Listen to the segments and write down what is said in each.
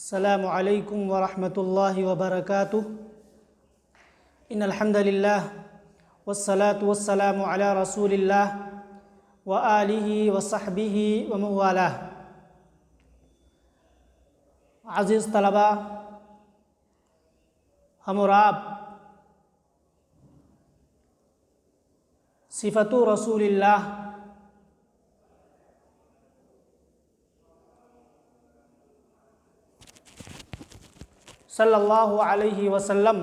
السلام علیکم ورحمۃ اللہ وبرکاتہ۔ ان الحمد للہ والصلاة والسلام علی رسول اللہ وآلہ وصحبہ ومن والاه۔ عزیز طلباء، ہم اور آپ صفت رسول اللہ صلی اللہ علیہ وسلم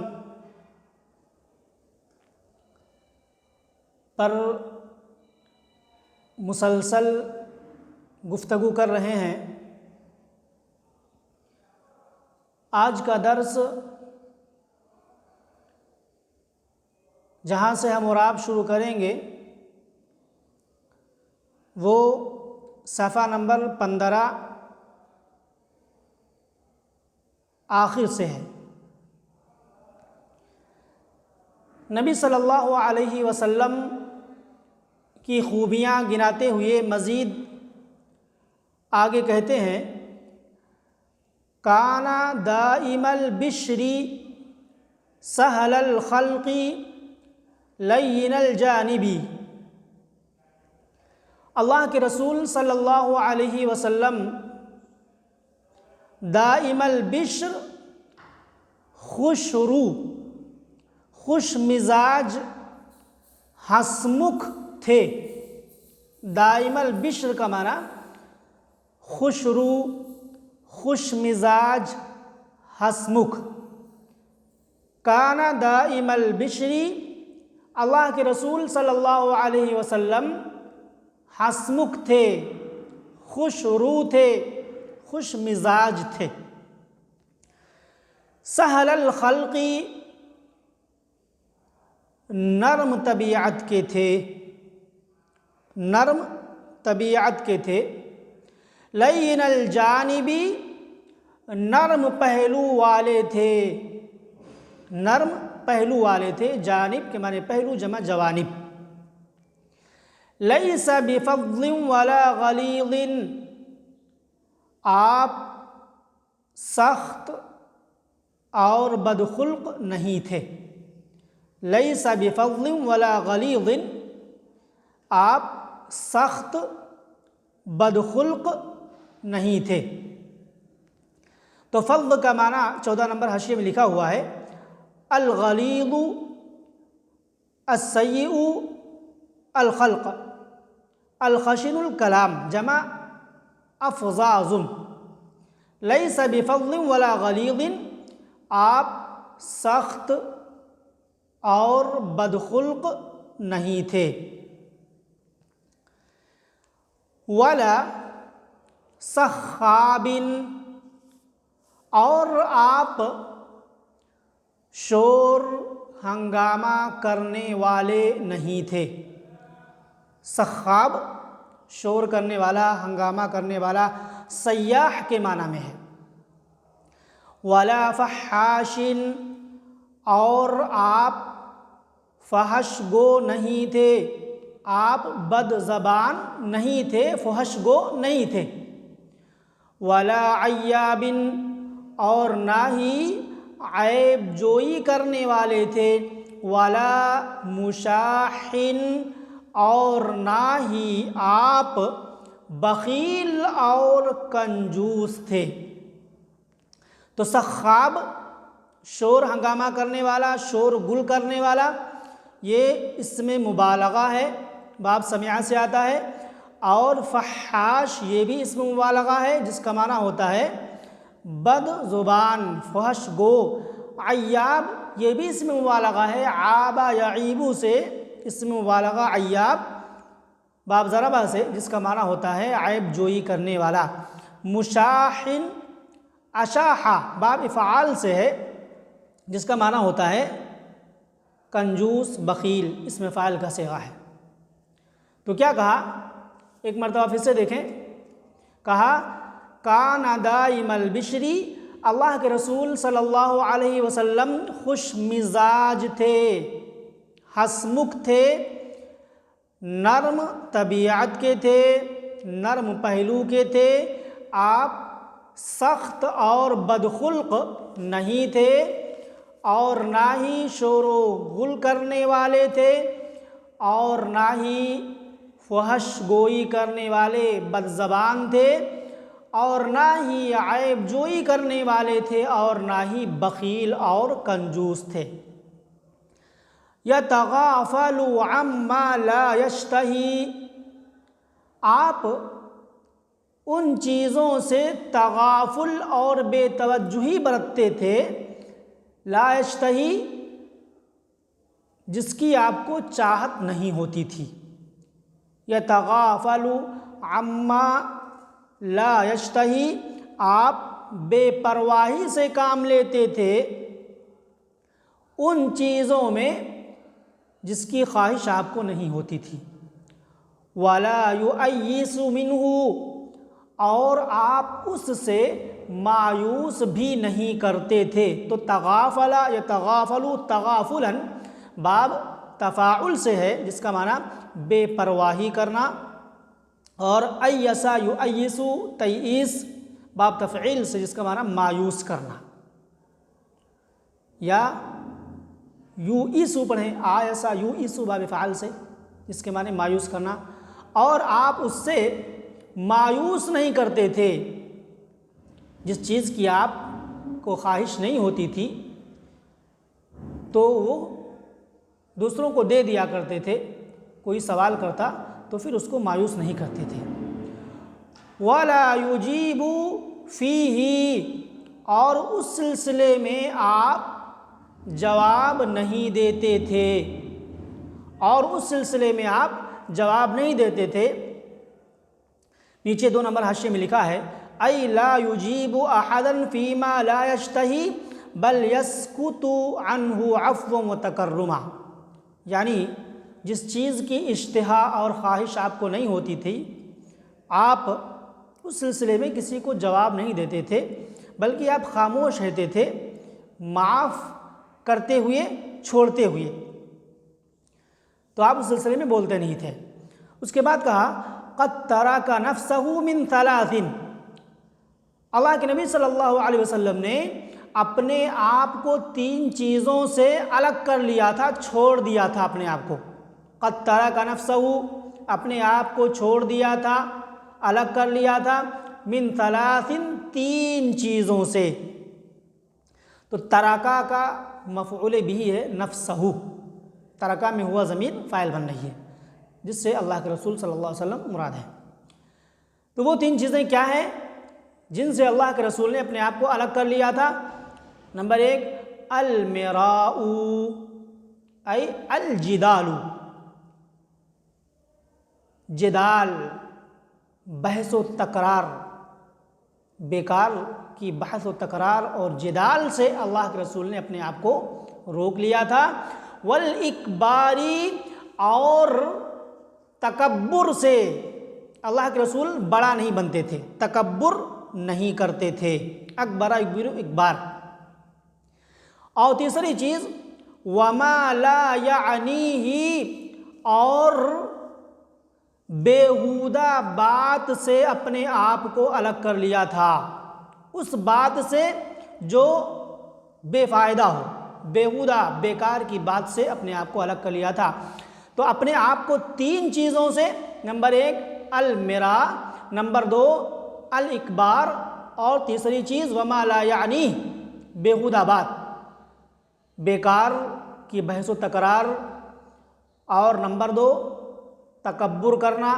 پر مسلسل گفتگو کر رہے ہیں۔ آج کا درس جہاں سے ہم اور آپ شروع کریں گے وہ صفحہ نمبر 15 آخر سے ہے۔ نبی صلی اللہ علیہ وسلم کی خوبیاں گناتے ہوئے مزید آگے کہتے ہیں، کانا دائم البشری سہل الخلق لین الجانبی۔ اللہ کے رسول صلی اللہ علیہ وسلم دائم البشر، خوش رو، خوش مزاج، ہنسمکھ تھے۔ دائم البشر کا معنی خوش رو، خوش مزاج، ہنسمکھ۔ کانا دائم البشری، اللہ کے رسول صلی اللہ علیہ وسلم ہنسمکھ تھے، خوش رو تھے، خوش مزاج تھے۔ سہل الخلق، نرم طبیعت کے تھے، نرم طبیعت کے تھے۔ لین الجانبی، نرم پہلو والے تھے، نرم پہلو والے تھے۔ جانب کے معنی پہلو جمع جوانب۔ لیس بفظ ولا غلیظ، آپ سخت اور بدخلق نہیں تھے۔ لیس بفظ ولا غلیظ، آپ سخت بدخلق نہیں تھے۔ تو فظ کا معنی 14 نمبر حاشیے میں لکھا ہوا ہے، الغلیظ السیء الخلق الخشن الکلام، جمع افظاظ۔ لیس بفظ ولا غلیظ، آپ سخت اور بدخلق نہیں تھے۔ ولا صخاب، اور آپ شور ہنگامہ کرنے والے نہیں تھے۔ صخاب شور کرنے والا، ہنگامہ کرنے والا، سیاح کے معنی میں ہے۔ ولا فحاش، اور آپ فحش گو نہیں تھے، آپ بد زبان نہیں تھے، فحش گو نہیں تھے۔ ولا عیاب، اور نہ ہی عیب جوئی کرنے والے تھے۔ ولا مشاحن، اور نہ ہی آپ بخیل اور کنجوس تھے۔ تو صخاب شور ہنگامہ کرنے والا، شور گل کرنے والا، یہ اس میں مبالغہ ہے، باب سمعہ سے آتا ہے۔ اور فحاش یہ بھی اس میں مبالغہ ہے، جس کا معنی ہوتا ہے بد زبان، فحش گو۔ عیاب یہ بھی اس میں مبالغہ ہے، عابہ یعیبو سے اس میں مبالغہ عیاب باب ضربہ سے، جس کا معنی ہوتا ہے عیب جوئی کرنے والا۔ مشاحن اشاحہ باب افعال سے ہے، جس کا معنی ہوتا ہے کنجوس، بخیل، اس میں فاعل کا صیغہ ہے۔ تو کیا کہا، ایک مرتبہ پھر سے دیکھیں، کہا کان دائم البشری، اللہ کے رسول صلی اللہ علیہ وسلم خوش مزاج تھے، ہنسمکھ تھے، نرم طبیعت کے تھے، نرم پہلو کے تھے۔ آپ سخت اور بدخلق نہیں تھے اور نہ ہی شور و غل کرنے والے تھے اور نہ ہی فحش گوئی کرنے والے بد زبان تھے اور نہ ہی عیب جوئی کرنے والے تھے اور نہ ہی بخیل اور کنجوس تھے۔ یتغافل عما لا یشتہی، آپ ان چیزوں سے تغافل اور بے توجہی برتتے تھے، لا یشتہی جس کی آپ کو چاہت نہیں ہوتی تھی، یتغافل عما لا یشتہی آپ بے پرواہی سے کام لیتے تھے ان چیزوں میں جس کی خواہش آپ کو نہیں ہوتی تھی، ولا یؤیس منہ اور آپ اس سے مایوس بھی نہیں کرتے تھے۔ تو تغافل یتغافل تغافلا باب تفاعل سے ہے جس کا معنی بے پرواہی کرنا، اور ایسا یؤیس تیئیس باب تفعیل سے جس کا معنی مایوس کرنا، یا یوئیسو پڑھیں آیسا یوئیسو باب فعال سے جس کے معنی مایوس کرنا، اور آپ اس سے مایوس نہیں کرتے تھے، جس چیز کی آپ کو خواہش نہیں ہوتی تھی تو وہ دوسروں کو دے دیا کرتے تھے، کوئی سوال کرتا تو پھر اس کو مایوس نہیں کرتے تھے۔ وَلَا يُجِيبُ فِيهِ اور اس سلسلے میں آپ جواب نہیں دیتے تھے، اور اس سلسلے میں آپ جواب نہیں دیتے تھے۔ نیچے 2 نمبر حاشیے میں لکھا ہے ای لا یجیب احدا فیما لا یشتہی بل یسکت عنہ عفوا وتکرما، یعنی جس چیز کی اشتہا اور خواہش آپ کو نہیں ہوتی تھی آپ اس سلسلے میں کسی کو جواب نہیں دیتے تھے، بلکہ آپ خاموش رہتے تھے، معاف کرتے ہوئے چھوڑتے ہوئے، تو آپ اس سلسلے میں بولتے نہیں تھے۔ اس کے بعد کہا قد ترک نفسہ من ثلاث، اللہ کے نبی صلی اللہ علیہ وسلم نے اپنے آپ کو 3 چیزوں سے الگ کر لیا تھا، چھوڑ دیا تھا اپنے آپ کو۔ قد ترک نفسہ اپنے آپ کو چھوڑ دیا تھا، الگ کر لیا تھا، من ثلاث 3 چیزوں سے۔ تو ترکا کا مفعول بھی ہے نفسہ، ترکا میں ہوا ضمیر فاعل بن رہی ہے جس سے اللہ کے رسول صلی اللہ علیہ وسلم مراد ہے۔ تو وہ 3 چیزیں کیا ہیں جن سے اللہ کے رسول نے اپنے آپ کو الگ کر لیا تھا؟ نمبر 1 المراء ای الجدال، جدال بحث و تکرار، بیکار کی بحث و تکرار اور جدال سے اللہ کے رسول نے اپنے آپ کو روک لیا تھا۔ والاکباری اور تکبر سے اللہ کے رسول بڑا نہیں بنتے تھے، تکبر نہیں کرتے تھے، اکبر یکبر اکبار۔ اور تیسری چیز وما لا یعنیہ، اور بیہودہ بات سے اپنے آپ کو الگ کر لیا تھا، اس بات سے جو بے فائدہ ہو، بیہودہ بیکار کی بات سے اپنے آپ کو الگ کر لیا تھا۔ تو اپنے آپ کو 3 چیزوں سے، نمبر 1 المرا، نمبر 2 الاکبار، اور تیسری چیز وما لا یعنی بیہودہ بات، بیکار کی بحث و تکرار، اور نمبر 2 تکبر کرنا،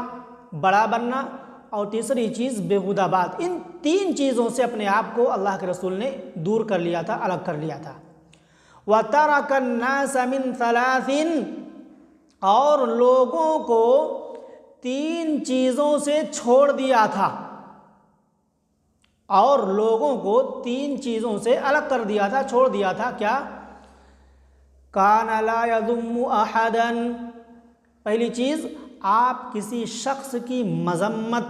بڑا بننا، اور تیسری چیز بیہودہ بات۔ ان 3 چیزوں سے اپنے آپ کو اللہ کے رسول نے دور کر لیا تھا، الگ کر لیا تھا۔ وَتَرَكَ النَّاسَ مِن ثَلَاثٍ، اور لوگوں کو 3 چیزوں سے چھوڑ دیا تھا، اور لوگوں کو 3 چیزوں سے الگ کر دیا تھا، چھوڑ دیا تھا۔ کیا؟ كَانَ لَا يَذُمُّ أَحَدًا، پہلی چیز آپ کسی شخص کی مذمت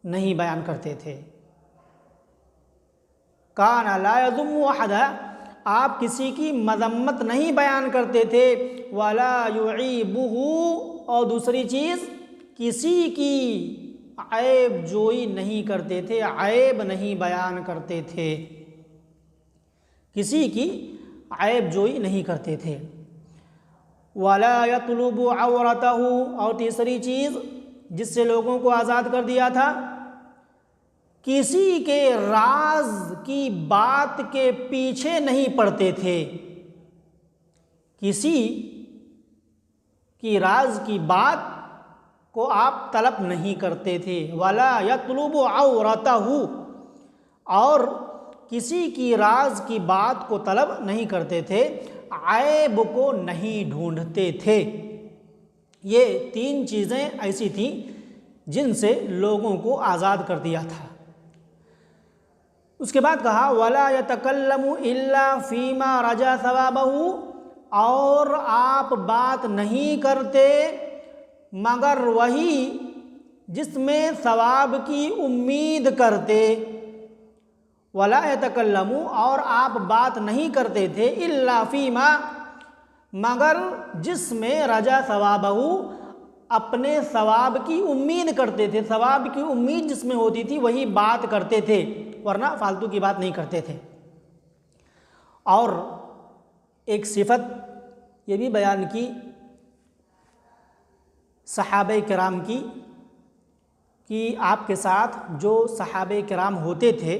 نہیں بیان کرتے تھے۔ كَانَ لَا يَذُمُّ أَحَدًا، آپ کسی کی مذمت نہیں بیان کرتے تھے۔ وَلَا يُعِيبُهُ، اور دوسری چیز کسی کی عیب جوئی نہیں کرتے تھے، عیب نہیں بیان کرتے تھے، کسی کی عیب جوئی نہیں کرتے تھے۔ وَلَا يَطْلُبُ عَوْرَتَهُ، اور تیسری چیز جس سے لوگوں کو آزاد کر دیا تھا، کسی کے راز کی بات کے پیچھے نہیں پڑتے تھے، کسی کی راز کی بات کو آپ طلب نہیں کرتے تھے۔ وَلَا يَطْلُبُ عَوْرَتَهُ، اور کسی کی راز کی بات کو طلب نہیں کرتے تھے، عیب کو نہیں ڈھونڈتے تھے۔ یہ تین چیزیں ایسی تھیں جن سے لوگوں کو آزاد کر دیا تھا۔ اس کے بعد کہا وَلَا يَتَكَلَّمُ إِلَّا فِي مَا رَجَا ثَوَابَهُ، اور آپ بات نہیں کرتے مگر وہی جس میں ثواب کی امید کرتے۔ وَلَا يَتَكَلَّمُ، اور آپ بات نہیں کرتے تھے إِلَّا فِي مَا، مگر جس میں رجا ثوابَهُ، اپنے ثواب کی امید کرتے تھے، ثواب کی امید جس میں ہوتی تھی وہی بات کرتے تھے، ورنہ فالتو کی بات نہیں کرتے تھے۔ اور ایک صفت یہ بھی بیان کی صحابہ کرام کی کہ آپ کے ساتھ جو صحابہ کرام ہوتے تھے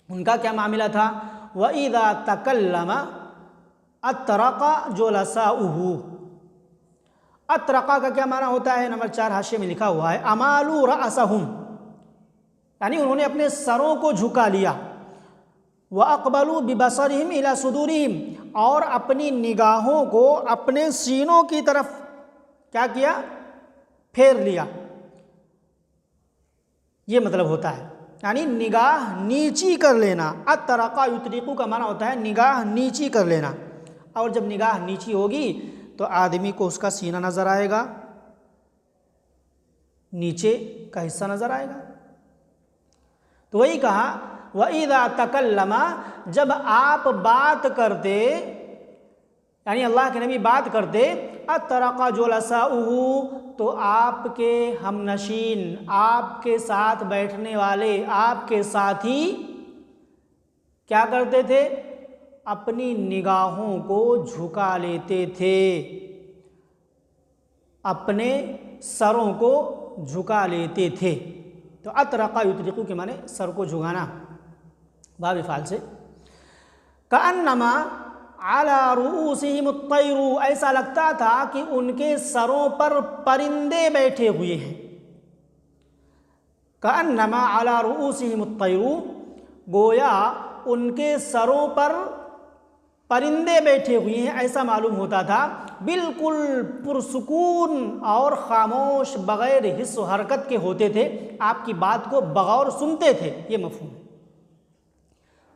ان کا کیا معاملہ تھا۔ وَإِذَا تَكَلَّمَ أَطْرَقَ جُلَسَاؤُهُ، اطرقہ کا کیا معنی ہوتا ہے؟ نمبر 4 حاشیے میں لکھا ہوا ہے امالو رأسہم، یعنی انہوں نے اپنے سروں کو جھکا لیا۔ وَأَقْبَلُوا بِبَصَرِهِمْ إِلَى صُدُورِهِمْ، اور اپنی نگاہوں کو اپنے سینوں کی طرف کیا کیا؟ پھیر لیا۔ یہ مطلب ہوتا ہے، یعنی نگاہ نیچی کر لینا۔ اطرقہ یطرقو کا معنی ہوتا ہے نگاہ نیچی کر لینا، اور جب نگاہ نیچی ہوگی تو آدمی کو اس کا سینہ نظر آئے گا، نیچے کا حصہ نظر آئے گا۔ تو وہی کہا وَإِذَا تَكَلَّمَ، جب آپ بات کرتے، یعنی اللہ کے نبی بات کرتے، اطرق جلساؤہ، تو آپ کے ہم نشین، آپ کے ساتھ بیٹھنے والے، آپ کے ساتھی کیا کرتے تھے؟ اپنی نگاہوں کو جھکا لیتے تھے، اپنے سروں کو جھکا لیتے تھے۔ تو اطرق یطرق کے معنی سر کو جھکانا، باب فعل سے۔ کأنما علی رؤوسہم الطیر، ایسا لگتا تھا کہ ان کے سروں پر پرندے بیٹھے ہوئے ہیں۔ کأنما علی رؤوسہم الطیر، گویا ان کے سروں پر پرندے بیٹھے ہوئے ہیں، ایسا معلوم ہوتا تھا، بالکل پرسکون اور خاموش، بغیر حس و حرکت کے ہوتے تھے، آپ کی بات کو بغور سنتے تھے، یہ مفہوم ہے۔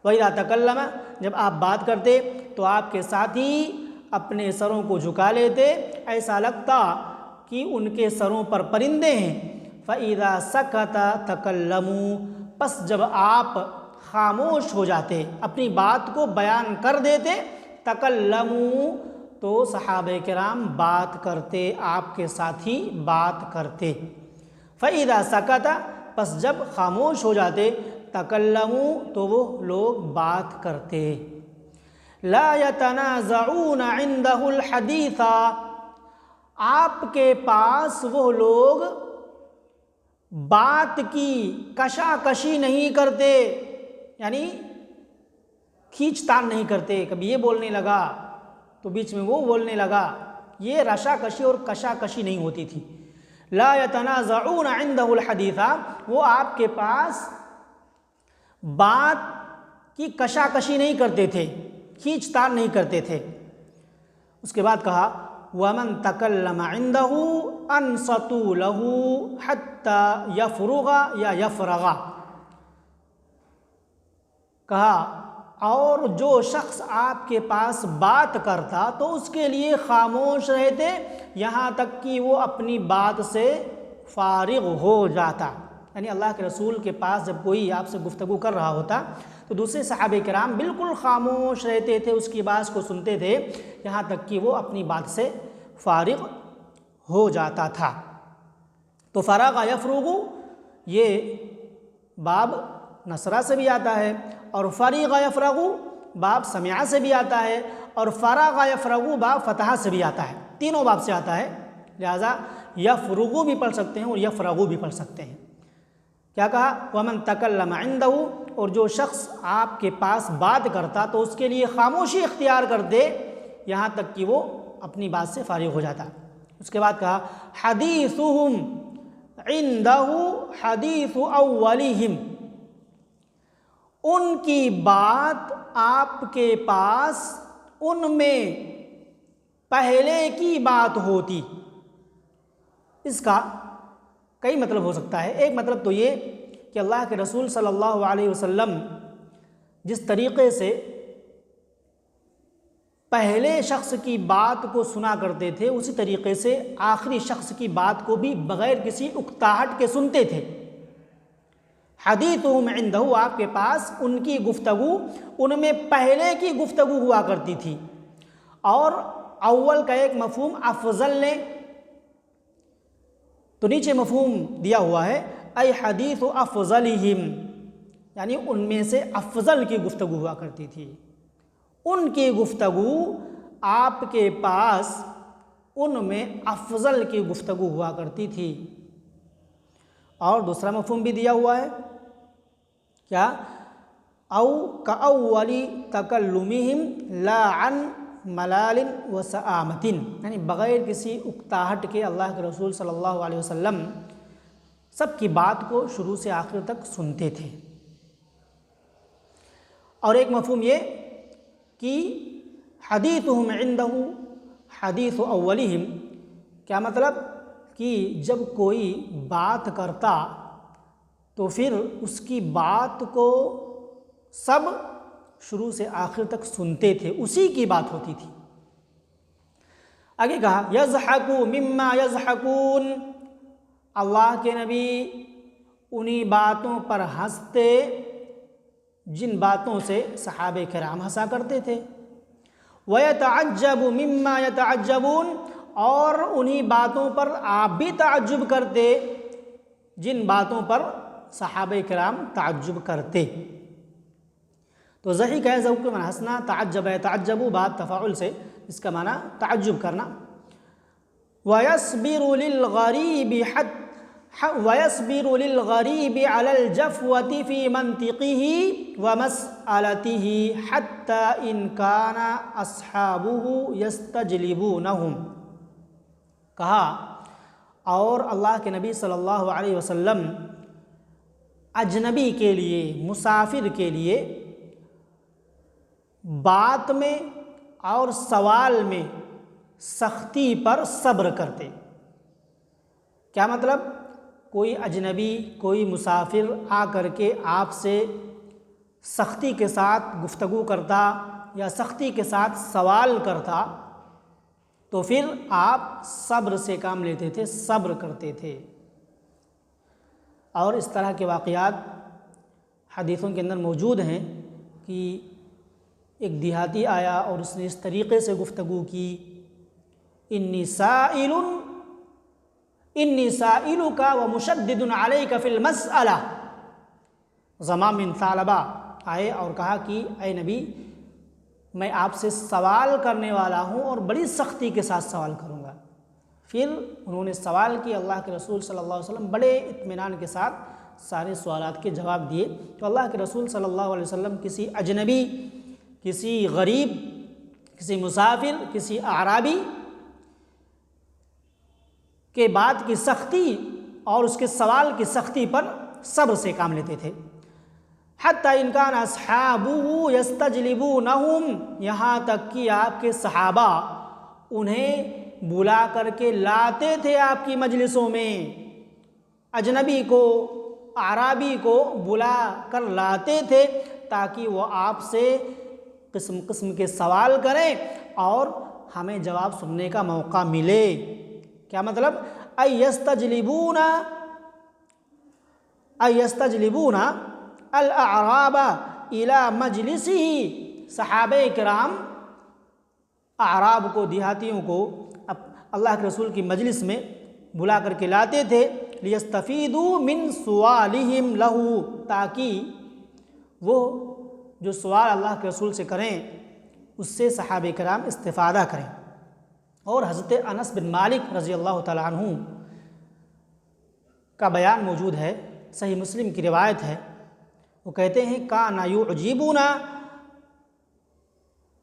وَإِذَا تَكَلَّمَ، جب آپ بات کرتے تو آپ کے ساتھی اپنے سروں کو جھکا لیتے، ایسا لگتا کہ ان کے سروں پر پرندے ہیں۔ فَإِذَا سَكَتَ تَكَلَّمُوا، پس جب آپ خاموش ہو جاتے، اپنی بات کو بیان کر دیتے، تَكَلَّمُوا، تو صحابہ کرام بات کرتے، آپ کے ساتھی بات کرتے۔ فَإِذَا سَكَتَ، پس جب خاموش ہو جاتے، تَكَلَّمُوا، تو وہ لوگ بات کرتے۔ لَا يَتَنَازَعُونَ عِنْدَهُ الْحَدِيثَ، آپ کے پاس وہ لوگ بات کی کشاکشی نہیں کرتے، یعنی کھینچ تان نہیں کرتے، کبھی یہ بولنے لگا تو بیچ میں وہ بولنے لگا، یہ رشاکشی اور کشاکشی نہیں ہوتی تھی۔ لا يتنازعون عنده الحدیث، وہ آپ کے پاس بات کی کشاکشی نہیں کرتے تھے، کھینچ تان نہیں کرتے تھے۔ اس کے بعد کہا وَمَن تَكَلَّمَ عِنْدَهُ أَنصَتُوا لَهُ حَتَّى يَفْرُغَ یا يَفْرَغَ، کہا اور جو شخص آپ کے پاس بات کرتا تو اس کے لیے خاموش رہتے یہاں تک کہ وہ اپنی بات سے فارغ ہو جاتا۔ یعنی اللہ کے رسول کے پاس جب کوئی آپ سے گفتگو کر رہا ہوتا تو دوسرے صحابہ کرام بالکل خاموش رہتے تھے، اس کی بات کو سنتے تھے یہاں تک کہ وہ اپنی بات سے فارغ ہو جاتا تھا۔ تو فراغ یفرغ، یہ باب نصرہ سے بھی آتا ہے، اور فریغ یفرغو باب سمع سے بھی آتا ہے، اور فرغ یفرغو باب فتح سے بھی آتا ہے، تینوں باب سے آتا ہے، لہذا یفرغو بھی پڑھ سکتے ہیں اور یفرغو بھی پڑھ سکتے ہیں۔ کیا کہا؟ وَمَن تَكَلَّمَ عِندَهُ، اور جو شخص آپ کے پاس بات کرتا تو اس کے لیے خاموشی اختیار کر دے یہاں تک کہ وہ اپنی بات سے فارغ ہو جاتا۔ اس کے بعد کہا حدیثہم عندہ حدیث اولہم، ان کی بات آپ کے پاس ان میں پہلے کی بات ہوتی۔ اس کا کئی مطلب ہو سکتا ہے۔ ایک مطلب تو یہ کہ اللہ کے رسول صلی اللہ علیہ وسلم جس طریقے سے پہلے شخص کی بات کو سنا کرتے تھے، اسی طریقے سے آخری شخص کی بات کو بھی بغیر کسی اکتاہٹ کے سنتے تھے۔ حدیثہم عندہ، آپ کے پاس ان کی گفتگو ان میں پہلے کی گفتگو ہوا کرتی تھی۔ اور اول کا ایک مفہوم افضل نے، تو نیچے مفہوم دیا ہوا ہے ای حدیث افضلہم، یعنی ان میں سے افضل کی گفتگو ہوا کرتی تھی، ان کی گفتگو آپ کے پاس ان میں افضل کی گفتگو ہوا کرتی تھی۔ اور دوسرا مفہوم بھی دیا ہوا ہے، کیا؟ او کاول تکلمہم لا عن ملال وسآمۃ، یعنی بغیر کسی اکتاہٹ کے اللہ کے رسول صلی اللہ علیہ وسلم سب کی بات کو شروع سے آخر تک سنتے تھے۔ اور ایک مفہوم یہ کہ حدیثہم عندہ حدیث اولہم، کیا مطلب؟ کہ جب کوئی بات کرتا تو پھر اس کی بات کو سب شروع سے آخر تک سنتے تھے، اسی کی بات ہوتی تھی۔ آگے کہا یضحک مما یضحکون، اللہ کے نبی انہی باتوں پر ہنستے جن باتوں سے صحابہ کرام ہنسا کرتے تھے۔ وَيَتَعَجَّبُ مِمَّا يَتَعَجَّبُونَ، اور انہی باتوں پر آپ بھی تعجب کرتے جن باتوں پر صحابہ کرام تعجب کرتے۔ تو ضحک ہے ذوق کے معنی ہنسنا، تعجب ہے تعجب بات تفاعل سے، اس کا معنی تعجب کرنا۔ وَيَصْبِرُ لِلْغَرِيبِ عَلَى الْجَفْوَةِ فِي مَنْطِقِهِ وَمَسْأَلَتِهِ حَتَّى إِنْ كَانَ أَصْحَابُهُ يَسْتَجْلِبُونَهُمْ، کہا اور اللہ کے نبی صلی اللہ علیہ وسلم اجنبی کے لیے، مسافر کے لیے بات میں اور سوال میں سختی پر صبر کرتے۔ کیا مطلب؟ کوئی اجنبی، کوئی مسافر آ کر کے آپ سے سختی کے ساتھ گفتگو کرتا یا سختی کے ساتھ سوال کرتا تو پھر آپ صبر سے کام لیتے تھے، صبر کرتے تھے۔ اور اس طرح کے واقعات حدیثوں کے اندر موجود ہیں کہ ایک دیہاتی آیا اور اس نے اس طریقے سے گفتگو کی، انی سائلک ومشدد علیک فی المسئلہ، ضمام بن ثعلبہ آئے اور کہا کہ اے نبی میں آپ سے سوال کرنے والا ہوں اور بڑی سختی کے ساتھ سوال کروں گا۔ پھر انہوں نے سوال کی، اللہ کے رسول صلی اللہ علیہ وسلم بڑے اطمینان کے ساتھ سارے سوالات کے جواب دیے۔ تو اللہ کے رسول صلی اللہ علیہ وسلم کسی اجنبی، کسی غریب، کسی مسافر، کسی اعرابی کے بات کی سختی اور اس کے سوال کی سختی پر صبر سے کام لیتے تھے۔ حتی ان کان اصحابہ یستجلبونہم، یہاں تک کہ آپ کے صحابہ انہیں بلا کر کے لاتے تھے آپ کی مجلسوں میں، اجنبی کو، اعرابی کو بلا کر لاتے تھے تاکہ وہ آپ سے قسم قسم کے سوال کریں اور ہمیں جواب سننے کا موقع ملے۔ کیا مطلب؟ ایستجلبون الاعراب الى مجلسہ، صحابہ کرام اعراب کو، دیہاتیوں کو اللہ کے رسول کی مجلس میں بلا کر کے لاتے تھے لیستفیدوا من سوالہم لہو، تاکہ وہ جو سوال اللہ کے رسول سے کریں اس سے صحابہ کرام استفادہ کریں۔ اور حضرت انس بن مالک رضی اللہ تعالیٰ عنہ کا بیان موجود ہے، صحیح مسلم کی روایت ہے، وہ کہتے ہیں کان یعجبنا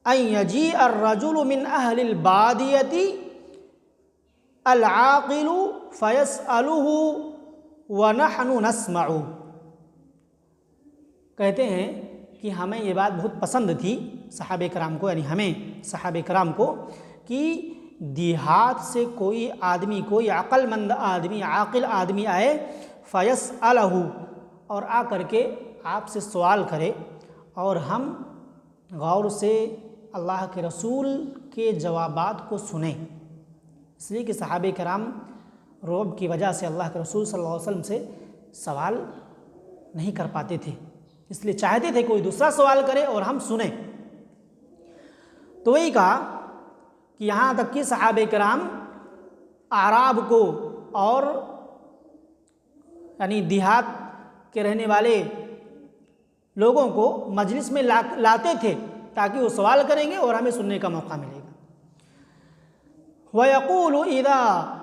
ان یجیء الرجل من اہل البادیۃ العاقل فیسألہ ونحن نسمع، کہتے ہیں کہ ہمیں یہ بات بہت پسند تھی صحابہ کرام کو، یعنی ہمیں صحابہ کرام کو، کہ دیہات سے کوئی آدمی، کوئی عقل مند آدمی، عاقل آدمی آئے، فیسألہ، اور آ کر کے آپ سے سوال کرے اور ہم غور سے اللہ کے رسول کے جوابات کو سنیں۔ اس لیے کہ صحابہ کرام رعب کی وجہ سے اللہ کے رسول صلی اللہ علیہ وسلم سے سوال نہیں کر پاتے تھے، اس لیے چاہتے تھے کوئی دوسرا سوال کرے اور ہم سنیں۔ تو وہی کہا کہ یہاں تک کہ صحابہ کرام اعراب کو اور یعنی دیہات کے رہنے والے لوگوں کو مجلس میں لاتے تھے تاکہ وہ سوال کریں گے اور ہمیں سننے کا موقع ملے گا۔ وَيَقُولُ إِذَا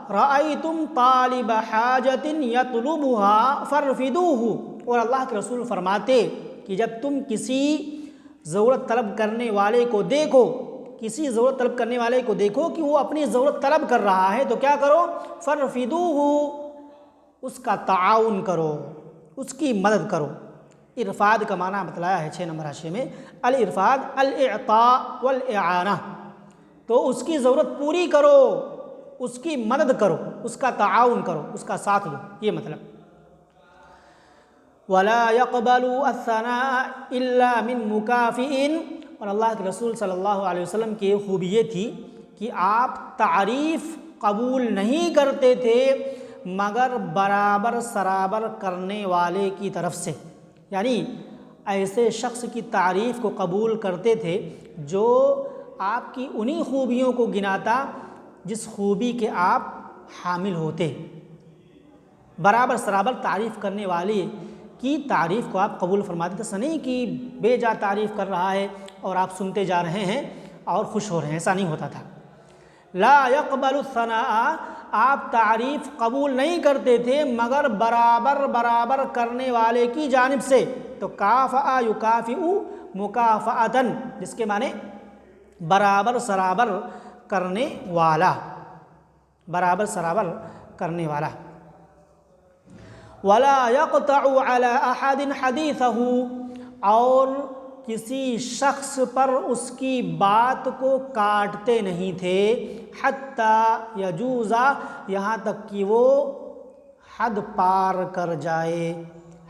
رَأَيْتُمْ طَالِبَ حَاجَةٍ يَطْلُبُهَا فَارْفِدُوهُ، اور اللہ کے رسول فرماتے کہ جب تم کسی ضرورت طلب کرنے والے کو دیکھو، کسی ضرورت طلب کرنے والے کو دیکھو کہ وہ اپنی ضرورت طلب کر رہا ہے تو کیا کرو؟ فَارْفِدُوهُ، اس کا تعاون کرو، اس کی مدد کرو۔ ارفاد کا معنی بتلایا ہے 6 نمبر حاشیے میں، الارفاد الاعطاء والاعانہ، تو اس کی ضرورت پوری کرو، اس کی مدد کرو، اس کا تعاون کرو، اس کا ساتھ دو، یہ مطلب۔ وَلَا يَقْبَلُ الثَّنَاءَ إِلَّا مِن مُكَافِئٍ، اور اللہ کے رسول صلی اللہ علیہ وسلم کی خوبی یہ تھی کہ آپ تعریف قبول نہیں کرتے تھے مگر برابر سرابر کرنے والے کی طرف سے، یعنی ایسے شخص کی تعریف کو قبول کرتے تھے جو آپ کی انہی خوبیوں کو گناتا جس خوبی کے آپ حامل ہوتے۔ برابر سرابر تعریف کرنے والے کی تعریف کو آپ قبول فرماتے تھے، ایسا نہیں کہ بے جا تعریف کر رہا ہے اور آپ سنتے جا رہے ہیں اور خوش ہو رہے ہیں، ایسا نہیں ہوتا تھا۔ لا يقبل الثناء، آپ تعریف قبول نہیں کرتے تھے مگر برابر برابر کرنے والے کی جانب سے۔ تو کافأ یکافئ مکافأۃً، جس کے معنی برابر سرابر کرنے والا، برابر سرابر کرنے والا۔ ولا يقطع على احد حديثه، اور کسی شخص پر اس کی بات کو کاٹتے نہیں تھے، حتی یجوز، یہاں تک کہ وہ حد پار کر جائے،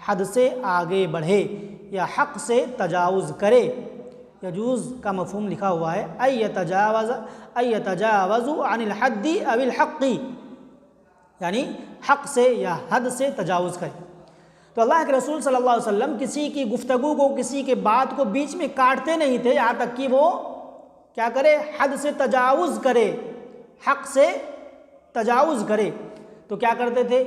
حد سے آگے بڑھے یا حق سے تجاوز کرے۔ یجوز کا مفہوم لکھا ہوا ہے ایتجاوز عن الحد او الحق، یعنی حق سے یا حد سے تجاوز کرے۔ تو اللہ کے رسول صلی اللہ علیہ وسلم کسی کی گفتگو کو، کسی کے بات کو بیچ میں کاٹتے نہیں تھے یہاں تک کہ وہ کیا کرے؟ حد سے تجاوز کرے، حق سے تجاوز کرے۔ تو کیا کرتے تھے؟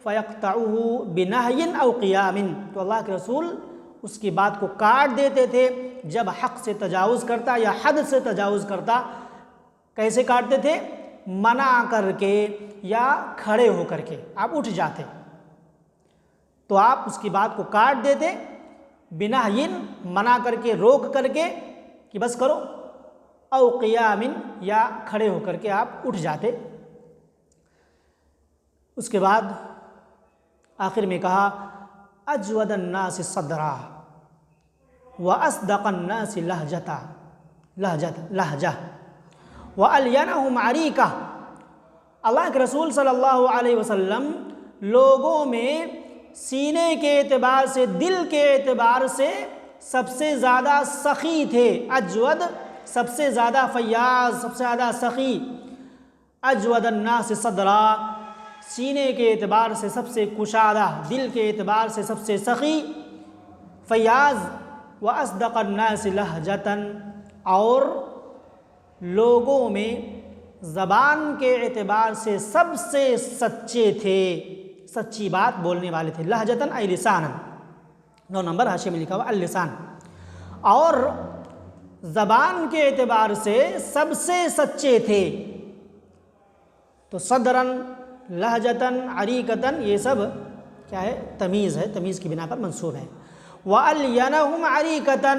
فَيَقْطَعُهُ بِنَهْيٍ أَوْ قِيَامٍ، تو اللہ کے رسول اس کی بات کو کاٹ دیتے تھے جب حق سے تجاوز کرتا یا حد سے تجاوز کرتا۔ کیسے کاٹتے تھے؟ منع کر کے یا کھڑے ہو کر کے، آپ اٹھ جاتے تو آپ اس کی بات کو کاٹ دیتے، بِنَهْيٍ، منع کر کے، روک کر کے کہ بس کرو، او قیام، یا کھڑے ہو کر کے آپ اٹھ جاتے۔ اس کے بعد آخر میں کہا اجود الناس صدرا واصدق الناس لہجہ والینہم عریکہ، اللہ کے رسول صلی اللہ علیہ وسلم لوگوں میں سینے کے اعتبار سے، دل کے اعتبار سے سب سے زیادہ سخی تھے۔ اجود سب سے زیادہ فیاض، سب سے زیادہ سخی۔ اجود الناس صدرا، سینے کے اعتبار سے سب سے کشادہ، دل کے اعتبار سے سب سے سخی، فیاض۔ واصدق الناس لہجۃ، اور لوگوں میں زبان کے اعتبار سے سب سے سچے تھے، سچی بات بولنے والے تھے. لہجتاً ای لساناً. 9 نمبر حاشیے میں لکھا ہوا اللسان. اور زبان کے اعتبار سے سب سے سچے تھے. تو صدراً، لہجتاً، عریقتاً یہ سب کیا ہے؟ تمیز ہے، تمیز کی بنا پر منصوب ہے. وَأَلْيَنَهُمْ عَرِيقَةً.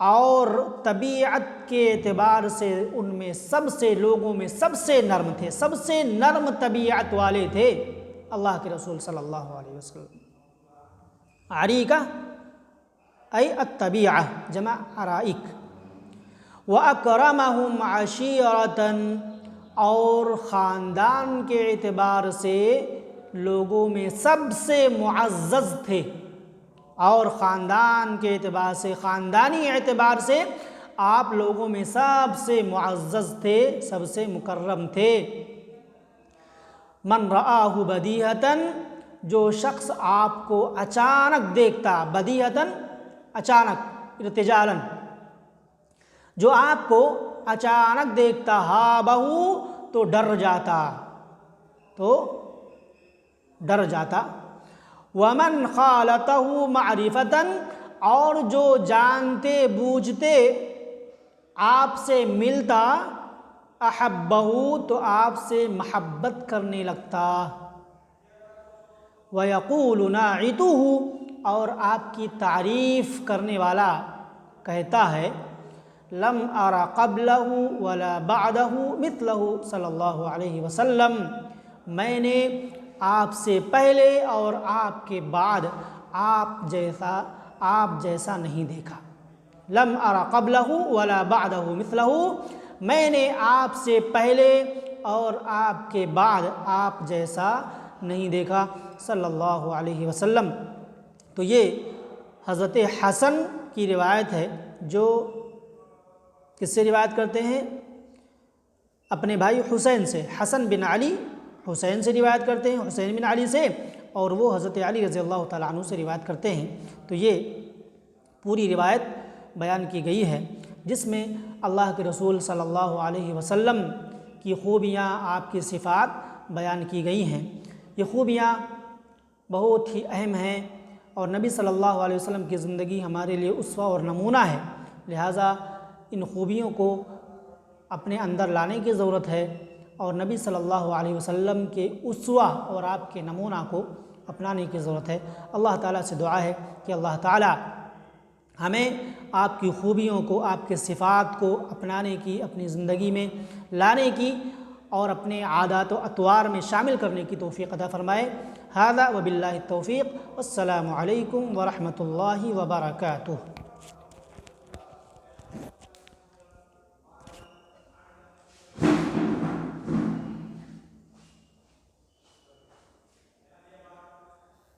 اور طبیعت کے اعتبار سے ان میں سب سے، لوگوں میں سب سے نرم تھے، سب سے نرم طبیعت والے تھے اللہ کے رسول صلی اللہ علیہ وسلم. عریقہ ای الطبیعہ جمع عرائق. وَأَكْرَمَهُمْ عَشِيرَةً. اور خاندان کے اعتبار سے لوگوں میں سب سے معزز تھے. اور خاندان کے اعتبار سے، خاندانی اعتبار سے آپ لوگوں میں سب سے معزز تھے، سب سے مکرم تھے. من رآہ بدیہتاً. جو شخص آپ کو اچانک دیکھتا، بدیہتاً اچانک، ارتجالاً، جو آپ کو اچانک دیکھتا، ہابہ تو ڈر جاتا، تو ڈر جاتا. ومن خالطہ معرفتاً. اور جو جانتے بوجھتے آپ سے ملتا، احبہ تو آپ سے محبت کرنے لگتا. وَيَقُولُ نَاعِتُهُ. اور آپ کی تعریف کرنے والا کہتا ہے لم ارى قبلہ ولا بعدہ مثلہ صلی اللہ علیہ وسلم. میں نے آپ سے پہلے اور آپ کے بعد آپ جیسا نہیں دیکھا. لم ارى قبلہ ولا بعدہ مثلہ. میں نے آپ سے پہلے اور آپ کے بعد آپ جیسا نہیں دیکھا صلی اللہ علیہ وسلم. تو یہ حضرت حسن کی روایت ہے، جو کس سے روایت کرتے ہیں؟ اپنے بھائی حسین سے. حسن بن علی حسین سے روایت کرتے ہیں، حسین بن علی سے، اور وہ حضرت علی رضی اللہ تعالیٰ عنہ سے روایت کرتے ہیں. تو یہ پوری روایت بیان کی گئی ہے جس میں اللہ کے رسول صلی اللہ علیہ وسلم کی خوبیاں، آپ کی صفات بیان کی گئی ہیں. یہ خوبیاں بہت ہی اہم ہیں، اور نبی صلی اللہ علیہ وسلم کی زندگی ہمارے لیے اسوہ اور نمونہ ہے. لہٰذا ان خوبیوں کو اپنے اندر لانے کی ضرورت ہے، اور نبی صلی اللہ علیہ وسلم کے اسوہ اور آپ کے نمونہ کو اپنانے کی ضرورت ہے. اللہ تعالیٰ سے دعا ہے کہ اللہ تعالیٰ ہمیں آپ کی خوبیوں کو، آپ کے صفات کو اپنانے کی، اپنی زندگی میں لانے کی، اور اپنے عادات و اطوار میں شامل کرنے کی توفیق عطا فرمائے. ھذا وباللہ التوفیق. السلام علیکم ورحمۃ اللہ وبرکاتہ.